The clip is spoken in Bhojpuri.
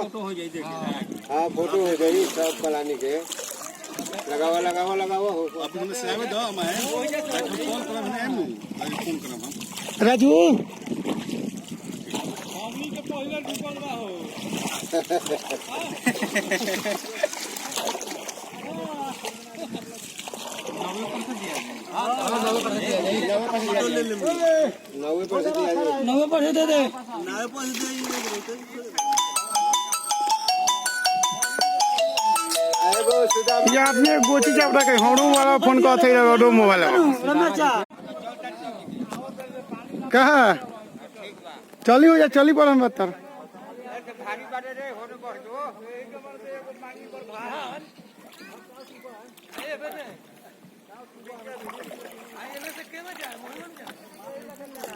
फोटो हो जाए देखे। हाँ फोटो हो जाए सब पलानी के लगावा लगावा लगावा हो अब हमने सेवे दो मैं फोन करब ने हम फोन करब हम राजू हमनी के पहले डूबल बा हो। नवे पर से दिया जाए 90% दे दे एगो सीधा ये आपने गोची चापड़ा के होड़ू वाला फोन का थे रोडो मोबाइल कहा चली हो जा चली पर हम बता भारी बाटे रे होने बढ़ जो एक नंबर से एगो पानी पर भार ए बने आई एने से केना जाए मोहन जा